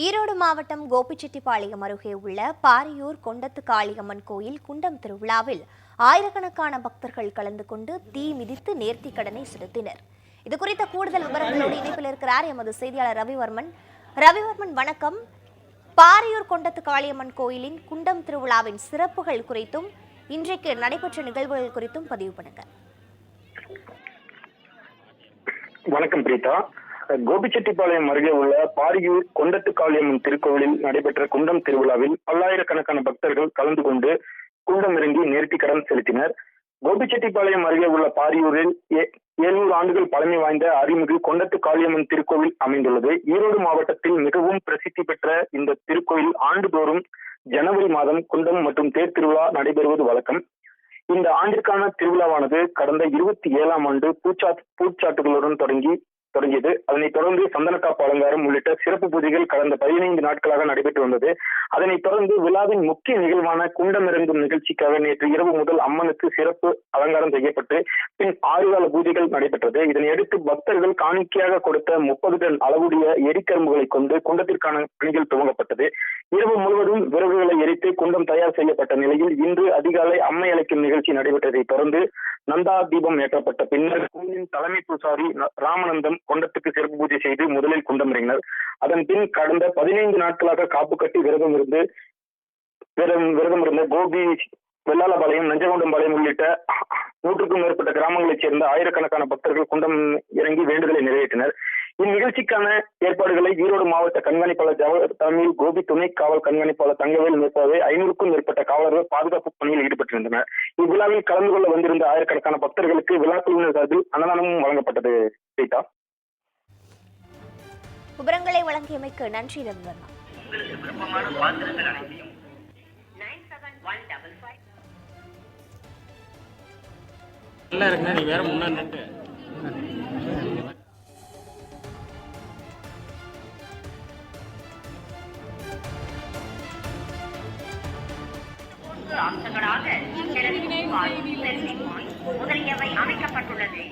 ஈரோடு மாவட்டம் கோபிச்செட்டிப்பாளையம் அருகே உள்ள பாரியூர் கொண்டத்து காளியம்மன் கோயில் குண்டம் திருவிழாவில் ஆயிரக்கணக்கான பக்தர்கள் கலந்து கொண்டு தீ மிதித்து நேர்த்திக் கடனை செலுத்தினர். இதுகுறித்த கூடுதல் விவரங்களோடு இணைப்பில் இருக்கிறார் எமது செய்தியாளர் ரவிவர்மன். வணக்கம். பாரியூர் கொண்டத்து காளியம்மன் கோயிலின் குண்டம் திருவிழாவின் சிறப்புகள் குறித்தும் இன்றைக்கு நடைபெற்ற நிகழ்வுகள் குறித்தும் பதிவு பண்ணுங்க. வணக்கம் பிரீதா. கோபிச்செட்டிப்பாளையம் அருகே உள்ள பாரியூர் கொண்டத்து காளியம்மன் திருக்கோவிலில் நடைபெற்ற குண்டம் திருவிழாவில் பல்லாயிரக்கணக்கான பக்தர்கள் கலந்து கொண்டு குண்டம் இறங்கி நேர்த்திக் கடன் செலுத்தினர். கோபிச்செட்டிப்பாளையம் அருகே உள்ள பாரியூரில் 700 ஆண்டுகள் பழமை வாய்ந்த அருள்மிகு கொண்டத்து காளியம்மன் திருக்கோவில் அமைந்துள்ளது. ஈரோடு மாவட்டத்தில் மிகவும் பிரசித்தி பெற்ற இந்த திருக்கோயில் ஆண்டுதோறும் ஜனவரி மாதம் குண்டம் மற்றும் தேர் திருவிழா நடைபெறுவது வழக்கம். இந்த ஆண்டிற்கான திருவிழாவானது கடந்த 27ஆம் ஆண்டு பூச்சாட்டுகளுடன் தொடங்கியது. அதனைத் தொடர்ந்து சந்தனக்காப்பு அலங்காரம் உள்ளிட்ட சிறப்பு பூஜைகள் கடந்த 15 நாட்களாக நடைபெற்று வந்தது. அதனைத் தொடர்ந்து விழாவின் முக்கிய நிகழ்வான குண்டம் இறங்கும் நிகழ்ச்சிக்காக நேற்று இரவு முதல் அம்மனுக்கு சிறப்பு அலங்காரம் செய்யப்பட்டு பின் 6 கால பூஜைகள் நடைபெற்றது. இதனையடுத்து பக்தர்கள் காணிக்கையாக கொடுத்த 30 டன் அளவுடைய எரிக்கரும்புகளை கொண்டு குண்டத்திற்கான பணிகள் துவங்கப்பட்டது. இரவு முழுவதும் விறகுகளை எரித்து குண்டம் தயார் செய்யப்பட்ட நிலையில் இன்று அதிகாலை அம்மை அழைக்கும் நிகழ்ச்சி நடைபெற்றதை தொடர்ந்து நந்தா தீபம் ஏற்றப்பட்ட பின்னர் கோயிலின் தலைமை பூசாரி ராமநந்தம் குண்டத்துக்கு சிறப்பு பூஜை செய்து முதலில் குண்டம் இறங்கினர். அதன் பின் கடந்த 15 நாட்களாக காப்பு கட்டி விரதம் இருந்த கோபி, வெள்ளாளபாளையம், நஞ்சகொண்டம்பாளையம் உள்ளிட்ட 100க்கும் மேற்பட்ட கிராமங்களைச் சேர்ந்த ஆயிரக்கணக்கான பக்தர்கள் குண்டம் இறங்கி வேண்டுதலை நிறைவேற்றினர். இந்நிகழ்ச்சிக்கான ஏற்பாடுகளை ஈரோடு மாவட்ட கண்காணிப்பாளர் ஜவஹர் தலைமையில் கோபி துணை காவல் கண்காணிப்பாளர் தங்கவேல் மேற்பார்வை 500க்கும் மேற்பட்ட காவலர்கள் பாதுகாப்பு பணியில் ஈடுபட்டிருந்தனர். இவ்விழாவில் கலந்து கொள்ள வந்திருந்த ஆயிரக்கணக்கான பக்தர்களுக்கு விழா குழுவினர் சார்பில் அன்னதானமும் வழங்கப்பட்டது. சீதா, விவரங்களை வழங்கியமைக்கு நன்றி. நீ வேற முன்னாடி அம்சங்களாக முதலியவை அமைக்கப்பட்டுள்ளது.